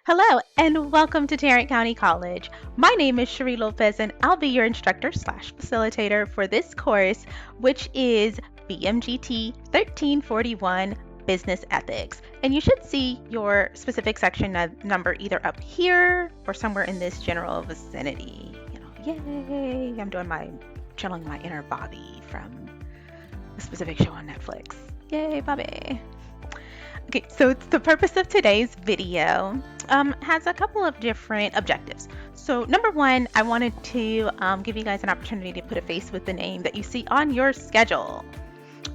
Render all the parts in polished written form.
Hello and welcome to Tarrant County College. My name is Cherie Lopez and I'll be your instructor slash facilitator for this course, which is BMGT 1341 Business Ethics. And you should see your specific section number either up here or somewhere in this general vicinity. Yay! Channeling my inner Bobby from a specific show on Netflix. Yay, Bobby! Okay, so the purpose of today's video has a couple of different objectives. So number one, I wanted to give you guys an opportunity to put a face with the name that you see on your schedule.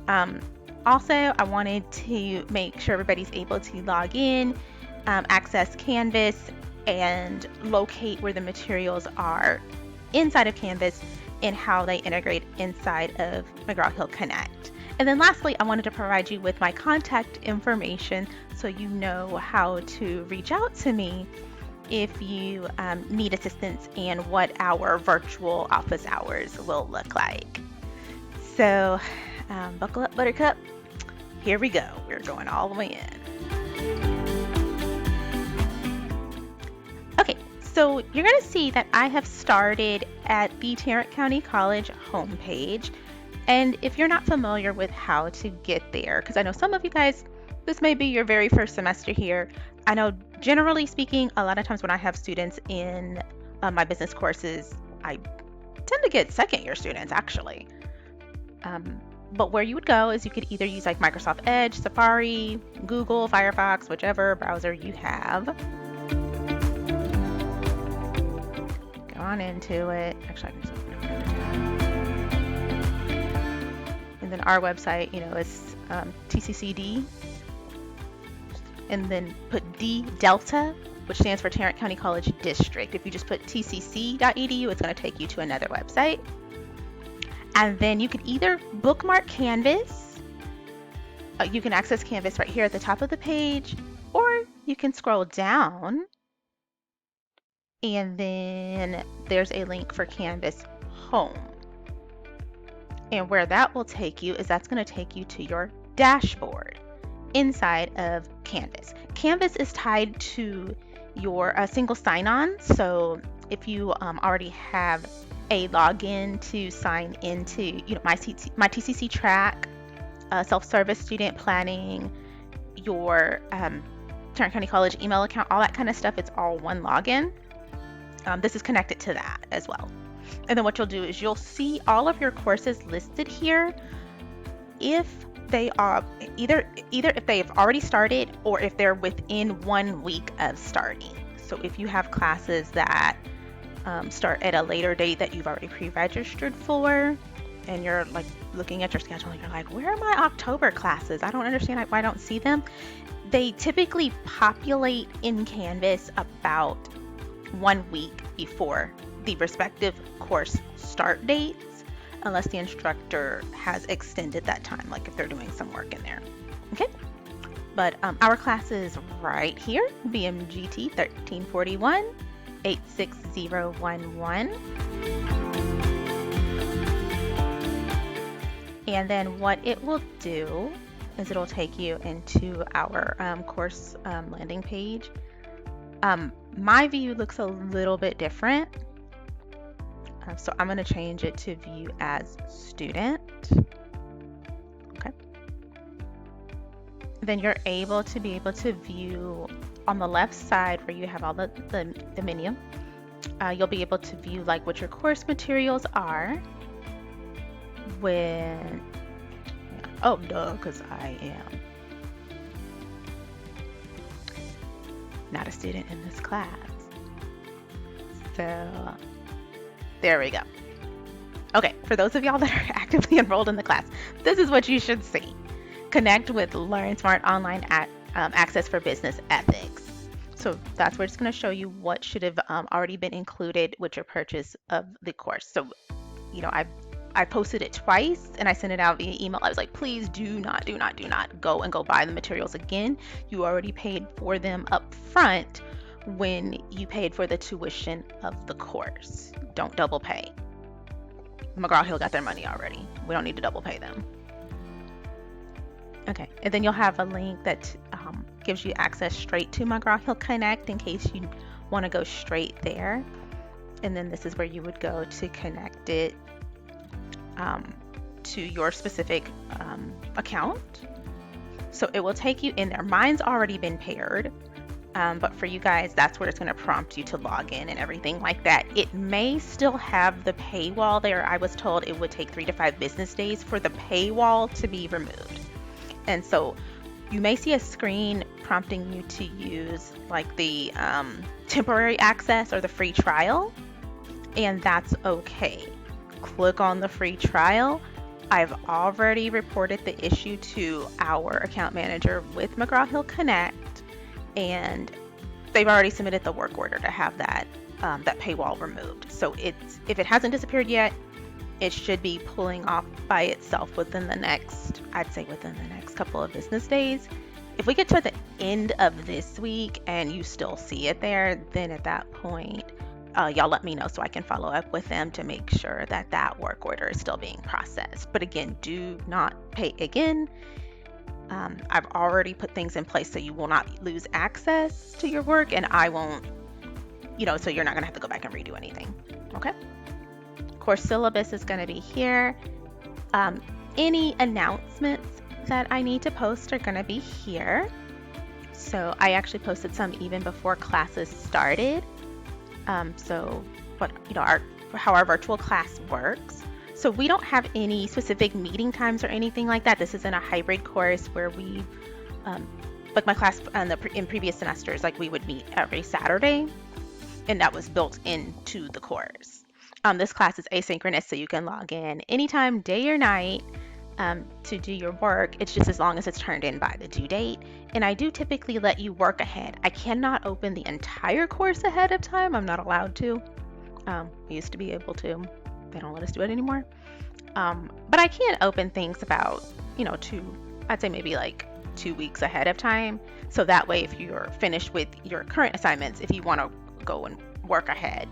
Also, I wanted to make sure everybody's able to log in, access Canvas, and locate where the materials are inside of Canvas and how they integrate inside of McGraw-Hill Connect. And then lastly, I wanted to provide you with my contact information so you know how to reach out to me if you need assistance and what our virtual office hours will look like. So buckle up, Buttercup. Here we go. We're going all the way in. Okay, so you're going to see that I have started at the Tarrant County College homepage. And if you're not familiar with how to get there, because I know some of you guys, this may be your very first semester here. I know generally speaking, a lot of times when I have students in my business courses, I tend to get second year students actually. But where you would go is you could either use like Microsoft Edge, Safari, Google, Firefox, whichever browser you have. Go on into it. Actually, I can just open it. And then our website, is TCCD. And then put D Delta, which stands for Tarrant County College District. If you just put tcc.edu, it's going to take you to another website. And then you could either bookmark Canvas. You can access Canvas right here at the top of the page, or you can scroll down. And then there's a link for Canvas Home. And where that will take you is that's going to take you to your dashboard inside of Canvas. Canvas is tied to your single sign-on. So if you already have a login to sign into my TCC track, self-service student planning, your Tarrant County College email account, all that kind of stuff, it's all one login. This is connected to that as well. And then what you'll do is you'll see all of your courses listed here if they are either if they've already started or if they're within 1 week of starting. So if you have classes that start at a later date that you've already pre-registered for, and you're like looking at your schedule and you're like, where are my October classes? I don't understand why I don't see them. They typically populate in Canvas about 1 week before the respective course start dates, unless the instructor has extended that time, like if they're doing some work in there. Okay, but our class is right here, BMGT 1341 86011. And then what it will do is it'll take you into our course landing page. My view looks a little bit different. So I'm going to change it to view as student. Okay. Then you're able to view on the left side where you have all the menu. You'll be able to view like what your course materials are. Because I am not a student in this class. So there we go. Okay, for those of y'all that are actively enrolled in the class, this is what you should see. Connect with Learn Smart Online Access for Business Ethics. So that's where it's going to show you what should have already been included with your purchase of the course. So, I posted it twice and I sent it out via email. I was like, please do not go buy the materials again. You already paid for them up front when you paid for the tuition of the course. Don't double pay. McGraw-Hill got their money already. We don't need to double pay them. Okay, and then you'll have a link that gives you access straight to McGraw-Hill Connect in case you want to go straight there. And then this is where you would go to connect it to your specific account. So it will take you in there. Mine's already been paired, but for you guys, that's where it's going to prompt you to log in and everything like that. It may still have the paywall there. I was told it would take 3 to 5 business days for the paywall to be removed. And so you may see a screen prompting you to use like the temporary access or the free trial, and that's okay. Click on the free trial. I've already reported the issue to our account manager with McGraw-Hill Connect, and they've already submitted the work order to have that that paywall removed. So if it hasn't disappeared yet, it should be pulling off by itself within the next, I'd say within the next couple of business days. If we get to the end of this week and you still see it there, then at that point, y'all let me know so I can follow up with them to make sure that that work order is still being processed. But again, do not pay again. I've already put things in place so you will not lose access to your work, and I won't, so you're not going to have to go back and redo anything. Okay? Course syllabus is going to be here. Any announcements that I need to post are going to be here. So I actually posted some even before classes started. So what how our virtual class works. So we don't have any specific meeting times or anything like that. This isn't a hybrid course where we, like my class in previous semesters, like we would meet every Saturday, and that was built into the course. This class is asynchronous, so you can log in anytime, day or night, to do your work. It's just as long as it's turned in by the due date. And I do typically let you work ahead. I cannot open the entire course ahead of time. I'm not allowed to. We used to be able to. They don't let us do it anymore. But I can open things about, I'd say maybe like 2 weeks ahead of time. So that way, if you're finished with your current assignments, if you want to go and work ahead,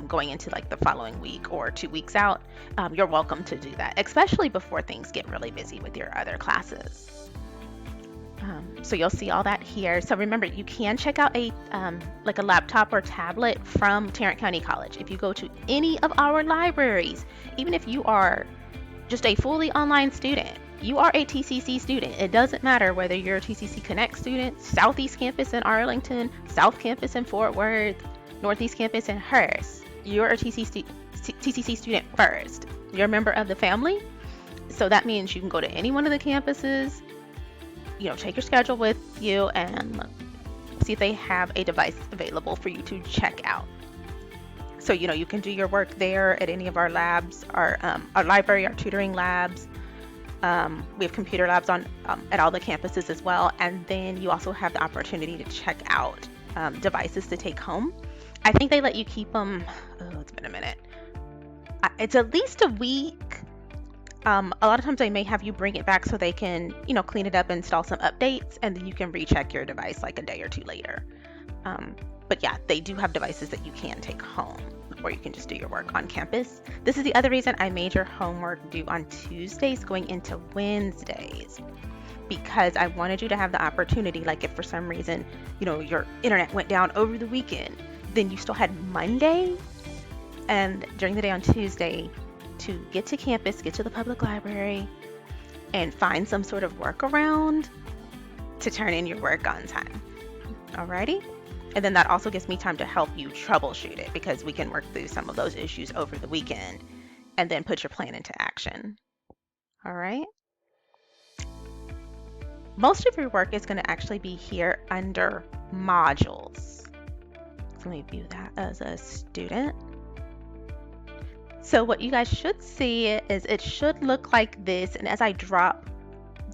going into like the following week or 2 weeks out, you're welcome to do that, especially before things get really busy with your other classes. So you'll see all that here. So remember, you can check out a laptop or tablet from Tarrant County College. If you go to any of our libraries, even if you are just a fully online student, you are a TCC student. It doesn't matter whether you're a TCC Connect student, Southeast Campus in Arlington, South Campus in Fort Worth, Northeast Campus in Hearst. You're a TCC student first. You're a member of the family. So that means you can go to any one of the campuses, take your schedule with you and see if they have a device available for you to check out. So, you can do your work there at any of our labs, our library, our tutoring labs. We have computer labs on at all the campuses as well. And then you also have the opportunity to check out devices to take home. I think they let you keep them, it's been a minute. It's at least a week. A lot of times they may have you bring it back so they can, clean it up, install some updates, and then you can recheck your device like a day or two later. But yeah, they do have devices that you can take home, or you can just do your work on campus. This is the other reason I made your homework due on Tuesdays going into Wednesdays, because I wanted you to have the opportunity, like if for some reason, your internet went down over the weekend, then you still had Monday and during the day on Tuesday to get to campus, get to the public library, and find some sort of workaround to turn in your work on time. Alrighty? And then that also gives me time to help you troubleshoot it, because we can work through some of those issues over the weekend and then put your plan into action. Alright? Most of your work is going to actually be here under modules. So let me view that as a student. So what you guys should see is it should look like this, and as I drop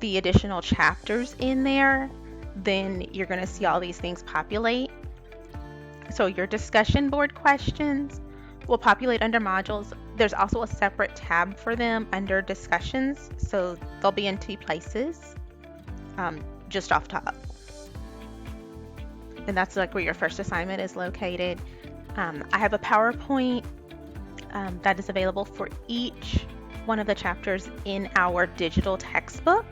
the additional chapters in there, then you're going to see all these things populate. So your discussion board questions will populate under modules. There's also a separate tab for them under discussions, so they'll be in 2 places, just off top. And that's like where your first assignment is located. I have a PowerPoint that is available for each one of the chapters in our digital textbook.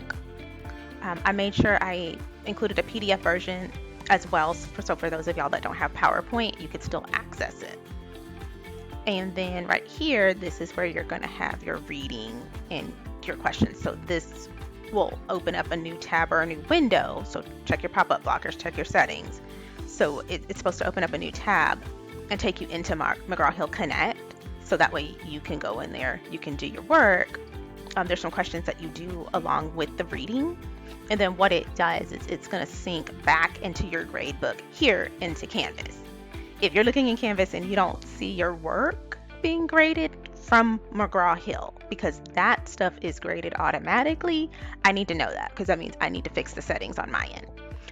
I made sure I included a PDF version as well. So for those of y'all that don't have PowerPoint, you could still access it. And then right here, this is where you're going to have your reading and your questions. So this will open up a new tab or a new window. So check your pop-up blockers, check your settings. So it's supposed to open up a new tab and take you into McGraw-Hill Connect. So that way you can go in there, you can do your work. There's some questions that you do along with the reading. And then what it does is it's going to sync back into your grade book here into Canvas. If you're looking in Canvas and you don't see your work being graded from McGraw-Hill, because that stuff is graded automatically, I need to know that, because that means I need to fix the settings on my end.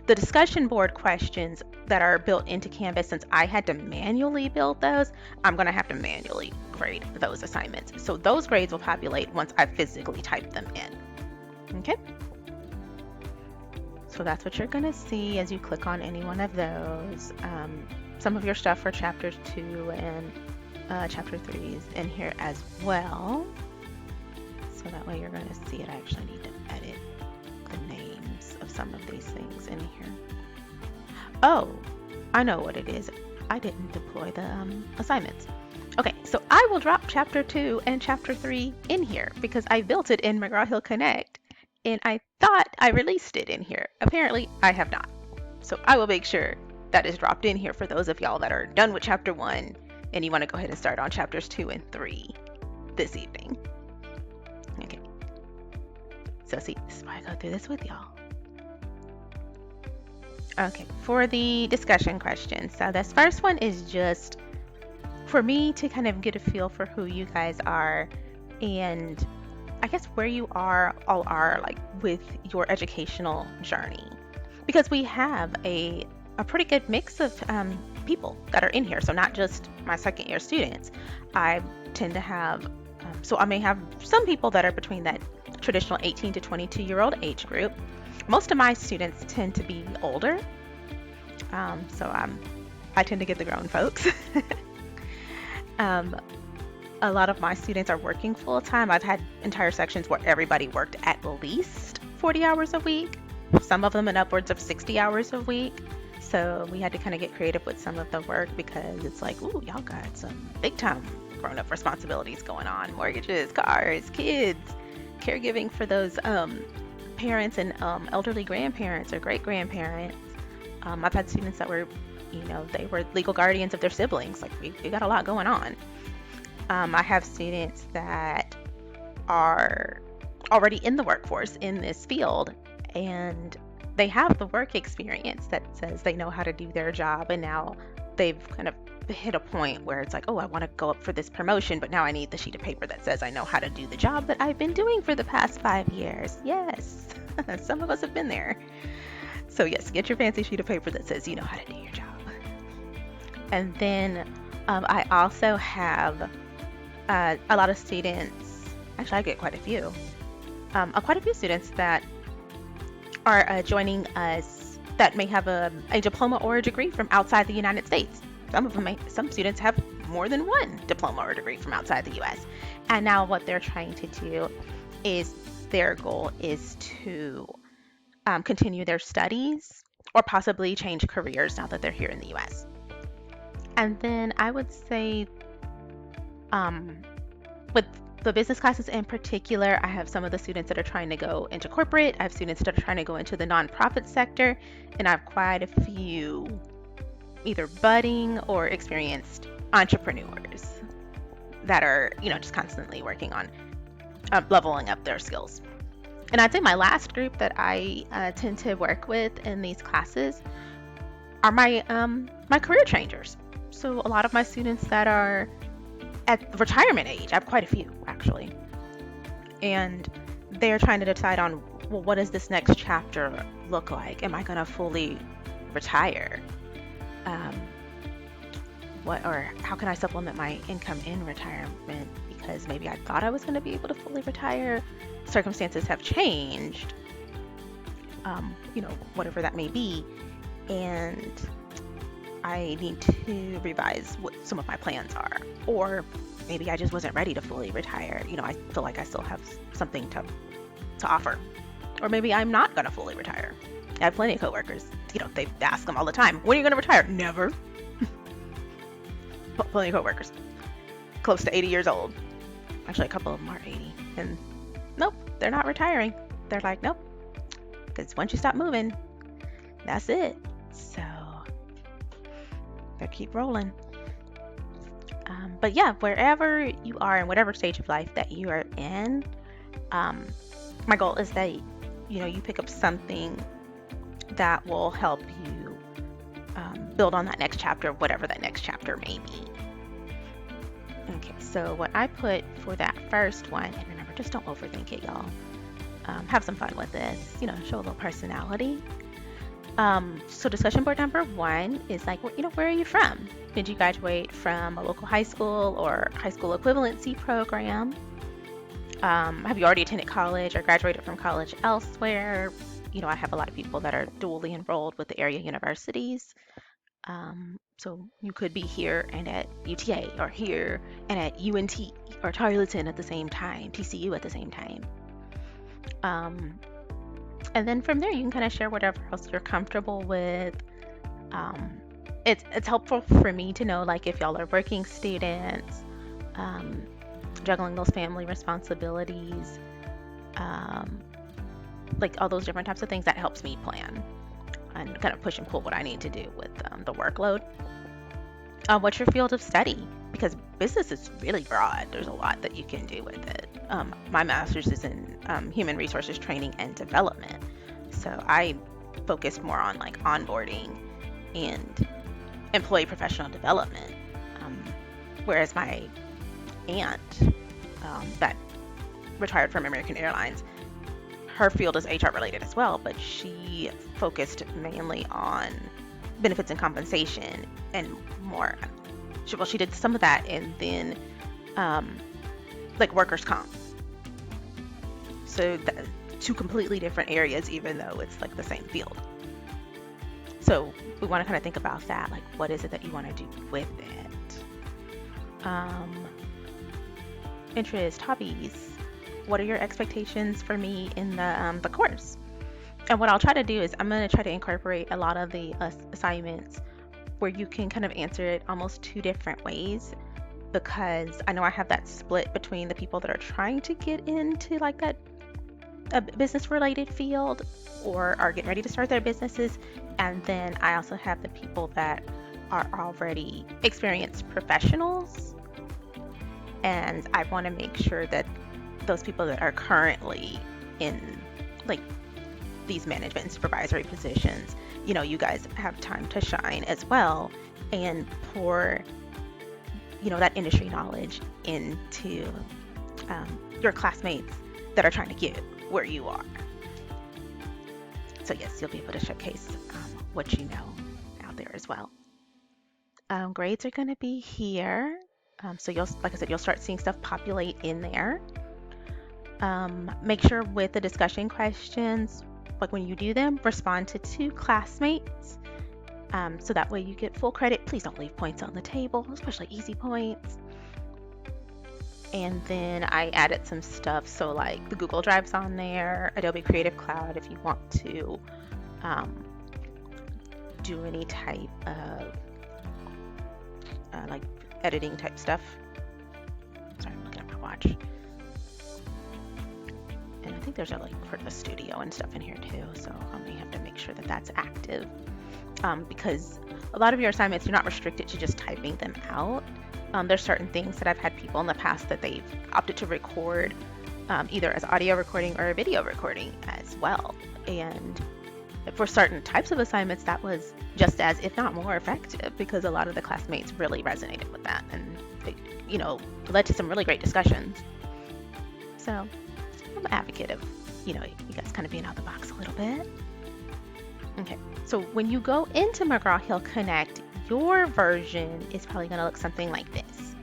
The discussion board questions that are built into Canvas, since I had to manually build those, I'm going to have to manually grade those assignments. So those grades will populate once I physically type them in. Okay? So that's what you're going to see as you click on any one of those. Some of your stuff for chapters 2 and chapter 3 is in here as well. So that way you're going to see it. I actually need to edit the names of some of these things in here. Oh, I know what it is. I didn't deploy the assignments. Okay, so I will drop chapter 2 and chapter 3 in here because I built it in McGraw-Hill Connect and I thought I released it in here. Apparently, I have not. So I will make sure that is dropped in here for those of y'all that are done with chapter 1 and you want to go ahead and start on chapters 2 and 3 this evening. Okay. So see, this is why I go through this with y'all. Okay, for the discussion questions. So this first one is just for me to kind of get a feel for who you guys are and I guess where you all are like with your educational journey. Because we have a pretty good mix of people that are in here. So not just my second year students. I tend to have, so I may have some people that are between that traditional 18 to 22-year-old age group. Most of my students tend to be older. I tend to get the grown folks. A lot of my students are working full-time. I've had entire sections where everybody worked at least 40 hours a week. Some of them in upwards of 60 hours a week. So we had to kind of get creative with some of the work because it's like, ooh, y'all got some big time grown-up responsibilities going on. Mortgages, cars, kids, caregiving for those parents and elderly grandparents or great-grandparents. I've had students that were, they were legal guardians of their siblings. Like we got a lot going on. I have students that are already in the workforce in this field and they have the work experience that says they know how to do their job, and now they've kind of hit a point where it's like, oh, I want to go up for this promotion, but now I need the sheet of paper that says I know how to do the job that I've been doing for the past 5 years. Yes, some of us have been there. So yes, get your fancy sheet of paper that says you know how to do your job. And then I also have a lot of students, actually I get quite a few students that are joining us that may have a diploma or a degree from outside the United States. Some students have more than one diploma or degree from outside the US. And now what they're trying to do is their goal is to continue their studies or possibly change careers now that they're here in the US. And then I would say with the business classes in particular, I have some of the students that are trying to go into corporate. I have students that are trying to go into the nonprofit sector, and I have quite a few either budding or experienced entrepreneurs that are, just constantly working on leveling up their skills. And I'd say my last group that I tend to work with in these classes are my career changers. So a lot of my students that are at retirement age, I have quite a few actually, and they're trying to decide on, well, what does this next chapter look like? Am I going to fully retire? How can I supplement my income in retirement? Because maybe I thought I was going to be able to fully retire. Circumstances have changed, whatever that may be, and I need to revise what some of my plans are. Or maybe I just wasn't ready to fully retire. I feel like I still have something to offer. Or maybe I'm not going to fully retire. I have plenty of coworkers. They ask them all the time, when are you going to retire? Never. Plenty of coworkers. Close to 80 years old. Actually, a couple of them are 80. And nope, they're not retiring. They're like, nope. Because once you stop moving, that's it. So they keep rolling. But yeah, wherever you are in whatever stage of life that you are in, my goal is that you pick up something that will help you build on that next chapter, whatever that next chapter may be. Okay, so what I put for that first one, and remember, just don't overthink it, y'all. Have some fun with this, show a little personality. So discussion board number 1 is like, where are you from? Did you graduate from a local high school or high school equivalency program? Have you already attended college or graduated from college elsewhere? I have a lot of people that are dually enrolled with the area universities. So you could be here and at UTA, or here and at UNT or Tarleton at the same time, TCU at the same time. And then from there, you can kind of share whatever else you're comfortable with. It's helpful for me to know, like, if y'all are working students, juggling those family responsibilities, like all those different types of things. That helps me plan and kind of push and pull what I need to do with the workload. What's your field of study? Because business is really broad. There's a lot that you can do with it. My master's is in human resources training and development. So I focus more on like onboarding and employee professional development. Whereas my aunt that retired from American Airlines, her field is HR related as well, but she focused mainly on benefits and compensation and more. She did some of that, and then like workers' comp. So two completely different areas, even though it's like the same field. So we want to kind of think about that, like what is it that you want to do with it? Interest, hobbies. What are your expectations for me in the course? And what I'll try to do is I'm going to try to incorporate a lot of the assignments where you can kind of answer it almost 2 different ways, because I know I have that split between the people that are trying to get into like that a business related field or are getting ready to start their businesses, and then I also have the people that are already experienced professionals, and I want to make sure that those people that are currently in like these management and supervisory positions, you guys have time to shine as well and pour that industry knowledge into your classmates that are trying to get where you are. So yes, you'll be able to showcase what you know out there as well. Grades are going to be here. So like I said, you'll start seeing stuff populate in there. Make sure with the discussion questions, like when you do them, respond to 2 classmates. So that way you get full credit. Please don't leave points on the table, especially easy points. And then I added some stuff. So like the Google Drive's on there, Adobe Creative Cloud if you want to do any type of like editing type stuff. Sorry, I'm looking at my watch. And I think there's a link for the studio and stuff in here too, so I may have to make sure that that's active, because a lot of your assignments, you're not restricted to just typing them out. There's certain things that I've had people in the past that they've opted to record either as audio recording or a video recording as well. And for certain types of assignments, that was just as, if not more effective, because a lot of the classmates really resonated with that, and it, led to some really great discussions. So I'm an advocate of, you guys kind of being out the box a little bit. Okay, so when you go into McGraw-Hill Connect, your version is probably going to look something like this.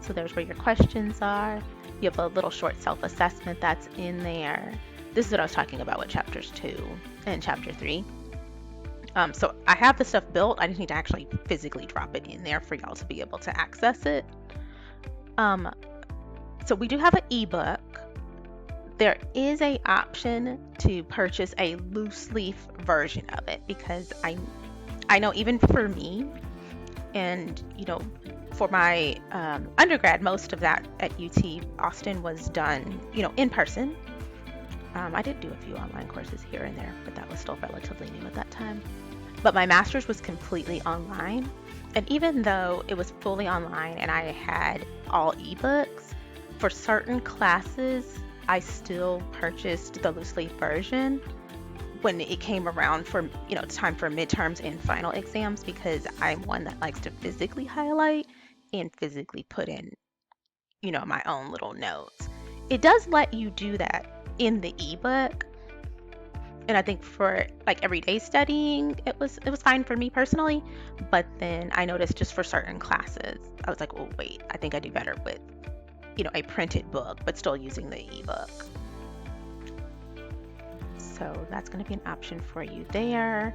So there's where your questions are. You have a little short self-assessment that's in there. This is what I was talking about with chapters 2 and chapter 3. So I have the stuff built. I just need to actually physically drop it in there for y'all to be able to access it. So we do have an ebook there is a option to purchase a loose leaf version of it, because I know even for me, and for my undergrad, most of that at UT Austin was done in person. I did do a few online courses here and there, but that was still relatively new at that time. But my master's was completely online. And even though it was fully online and I had all ebooks, for certain classes, I still purchased the loose leaf version when it came around for, time for midterms and final exams, because I'm one that likes to physically highlight and physically put in, my own little notes. It does let you do that in the ebook. And I think for like everyday studying, it was fine for me personally. But then I noticed just for certain classes, I was like, oh wait, I think I do better with, a printed book, but still using the ebook. So that's going to be an option for you there.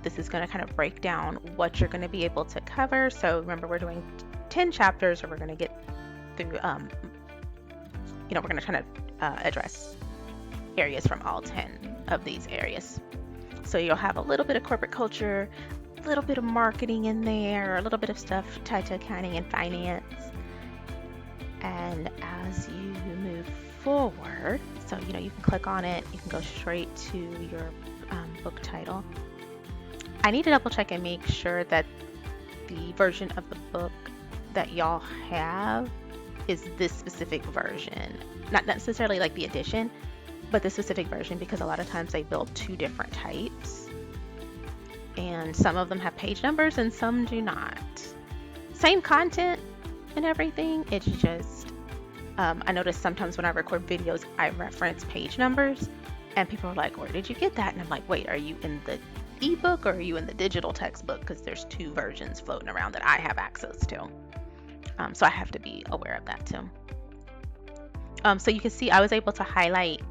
This is going to kind of break down what you're going to be able to cover. So remember, we're doing 10 chapters, or we're going to get through, we're going to kind of address areas from all 10 of these areas. So you'll have a little bit of corporate culture, a little bit of marketing in there, a little bit of stuff tied to accounting and finance. And as you move forward, so you can click on it, you can go straight to your book title. I need to double check and make sure that the version of the book that y'all have is this specific version, not necessarily like the edition, but the specific version, because a lot of times they build two different types, and some of them have page numbers and some do not. Same content and everything, it's just I notice sometimes when I record videos, I reference page numbers, and people are like, where did you get that? And I'm like, wait, are you in the ebook or are you in the digital textbook? Because there's two versions floating around that I have access to. So I have to be aware of that too. So you can see I was able to highlight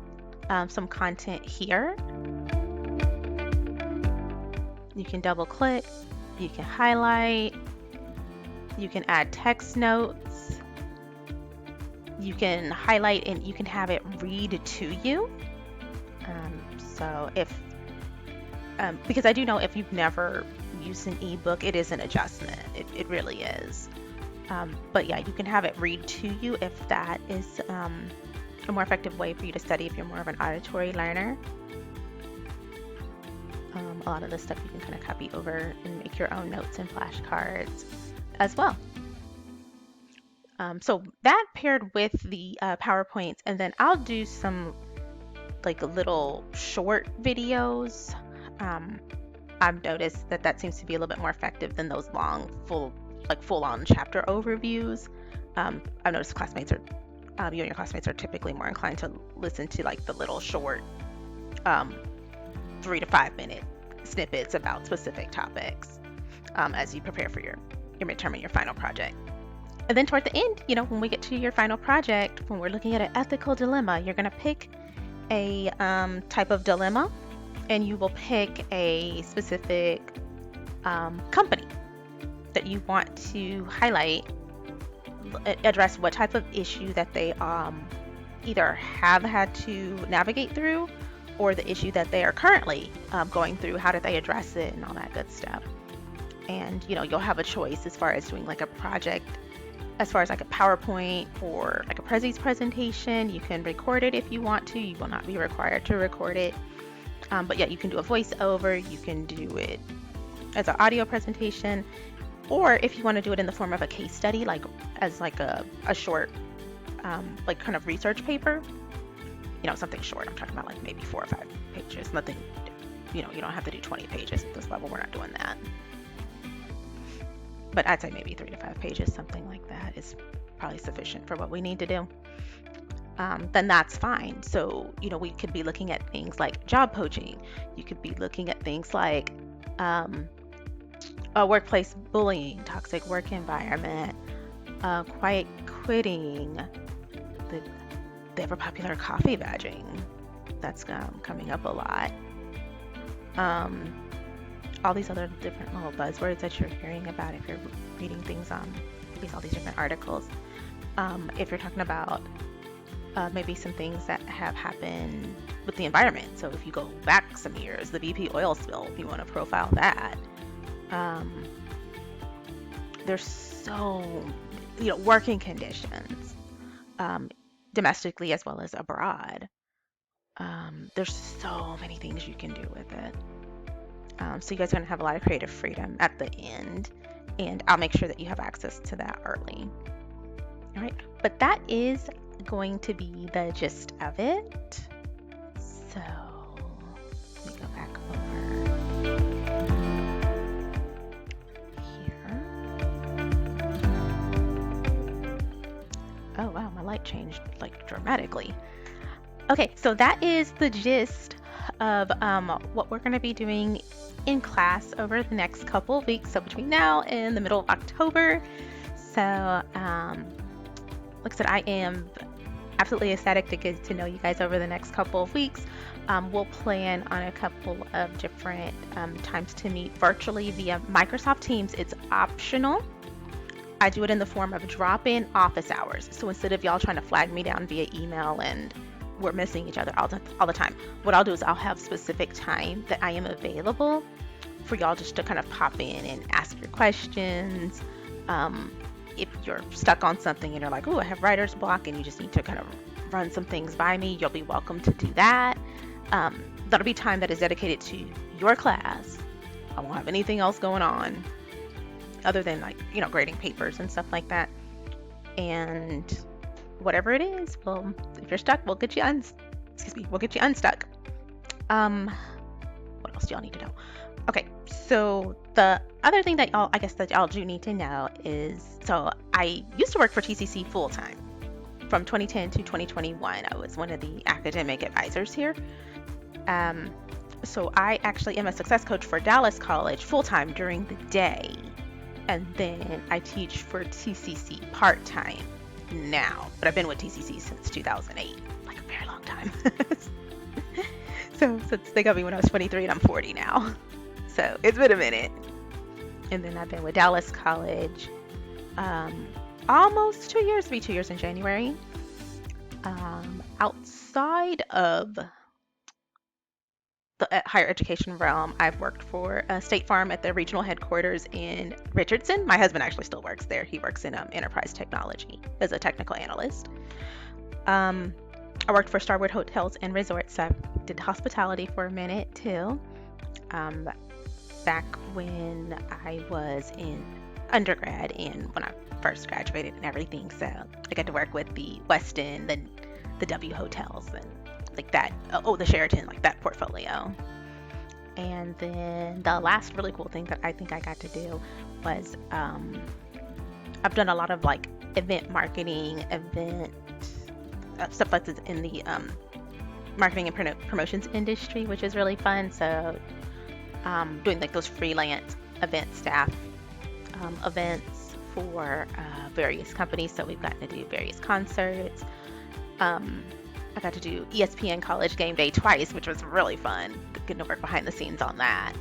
some content here. You can double click, you can highlight, you can add text notes, you can highlight and you can have it read to you. So if, because I do know if you've never used an ebook, it is an adjustment. It really is. But yeah, you can have it read to you if that is a more effective way for you to study if you're more of an auditory learner. A lot of this stuff you can kind of copy over and make your own notes and flashcards as well. So that paired with the PowerPoints, and then I'll do some like little short videos. I've noticed that seems to be a little bit more effective than those long, full-on chapter overviews. I've noticed classmates are, you and your classmates are typically more inclined to listen to like the little short 3 to 5 minute snippets about specific topics as you prepare for your midterm and your final project. And then toward the end, when we get to your final project, when we're looking at an ethical dilemma, you're going to pick a type of dilemma, and you will pick a specific company that you want to highlight, address what type of issue that they either have had to navigate through, or the issue that they are currently going through. How did they address it and all that good stuff. And you'll have a choice as far as doing like a project, as far as like a PowerPoint or like a Prezi's presentation. You can record it if you want to. You will not be required to record it. But yeah, you can do a voiceover. You can do it as an audio presentation, or if you want to do it in the form of a case study, like as like a short, like kind of research paper. Something short. I'm talking about like maybe 4 or 5 pages. Nothing. You don't have to do 20 pages at this level. We're not doing that. But I'd say maybe 3 to 5 pages, something like that, is probably sufficient for what we need to do. Then that's fine. So, we could be looking at things like job poaching. You could be looking at things like workplace bullying, toxic work environment, quiet quitting, the ever popular coffee badging. That's coming up a lot. All these other different little buzzwords that you're hearing about if you're reading things on all these different articles. If you're talking about maybe some things that have happened with the environment. So if you go back some years, the BP oil spill, if you want to profile that. Um, there's so, working conditions, um, domestically as well as abroad. There's so many things you can do with it. So you guys are going to have a lot of creative freedom at the end, and I'll make sure that you have access to that early. All right, but that is going to be the gist of it. So let me go back over here. Oh wow, my light changed like dramatically. Okay, so that is the gist of what we're going to be doing in class over the next couple of weeks, so between now and the middle of October. So like I said, I am absolutely ecstatic to get to know you guys over the next couple of weeks. We'll plan on a couple of different times to meet virtually via Microsoft Teams. It's optional. I do it in the form of drop-in office hours. So instead of y'all trying to flag me down via email and we're missing each other all the time, what I'll do is I'll have specific time that I am available for y'all just to kind of pop in and ask your questions. If you're stuck on something and you're like, oh, I have writer's block, and you just need to kind of run some things by me, you'll be welcome to do that. That'll be time that is dedicated to your class. I won't have anything else going on other than grading papers and stuff like that. And whatever it is, well, if you're stuck, we'll get you unstuck. What else do y'all need to know? Okay, so the other thing that y'all do need to know is, so I used to work for TCC full-time from 2010 to 2021. I was one of the academic advisors here. So I actually am a success coach for Dallas College full-time during the day, and then I teach for TCC part-time now, but I've been with TCC since 2008, like a very long time. So they got me when I was 23 and I'm 40 now. So it's been a minute. And then I've been with Dallas College almost 2 years, it'll be 2 years in January. Outside of the higher education realm, I've worked for State Farm at their regional headquarters in Richardson. My husband actually still works there. He works in enterprise technology as a technical analyst. I worked for Starwood Hotels and Resorts. So I did hospitality for a minute too. Back when I was in undergrad and when I first graduated and everything. So I got to work with the Westin, the W hotels and like that. The Sheraton, like that portfolio. And then the last really cool thing that I think I got to do was I've done a lot of like event marketing, stuff that's in the marketing and promotions industry, which is really fun. So doing like those freelance event staff events for various companies. So we've gotten to do various concerts. I got to do ESPN College Game Day twice, which was really fun. Getting to work behind the scenes on that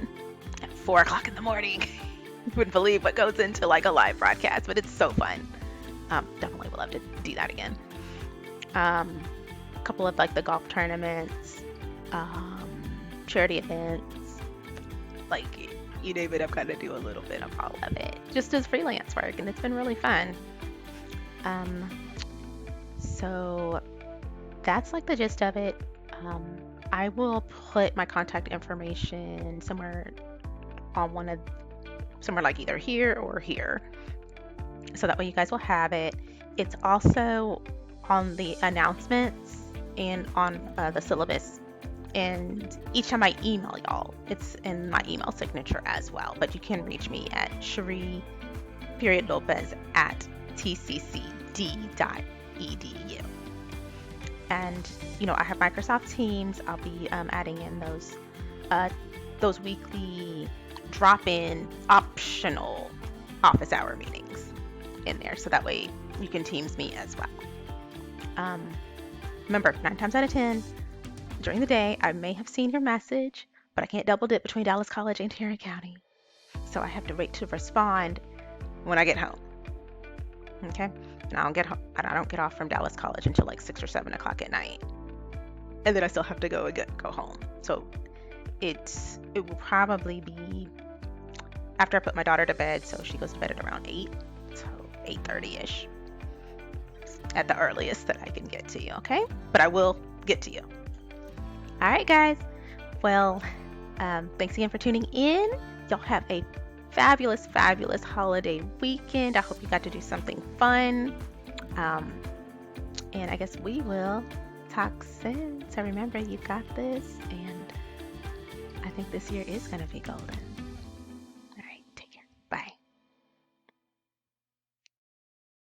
at 4 o'clock in the morning. You wouldn't believe what goes into like a live broadcast, but it's so fun. Definitely would love to do that again. A couple of like the golf tournaments, charity events, like you name it, I've got to do a little bit of all of it, just as freelance work, and it's been really fun. So that's like the gist of it. I will put my contact information somewhere like either here or here, so that way you guys will have it. It's also on the announcements and on the syllabus, and each time I email y'all, it's in my email signature as well. But you can reach me at Cherie.Lopez@tccd.edu. And I have Microsoft Teams. I'll be adding in those weekly drop-in optional office hour meetings in there, so that way you can Teams me as well. Remember, 9 times out of 10 during the day I may have seen your message, but I can't double dip between Dallas College and Tarrant County, so I have to wait to respond when I get home. Okay, and I don't get off from Dallas College until like 6 or 7 o'clock at night, and then I still have to go home. So it will probably be after I put my daughter to bed. So she goes to bed at around 8, so 8:30 ish at the earliest that I can get to you. Okay, but I will get to you. All right, guys. Well, thanks again for tuning in. Y'all have a fabulous, fabulous holiday weekend. I hope you got to do something fun. And I guess we will talk soon. So remember, you got this. And I think this year is going to be golden.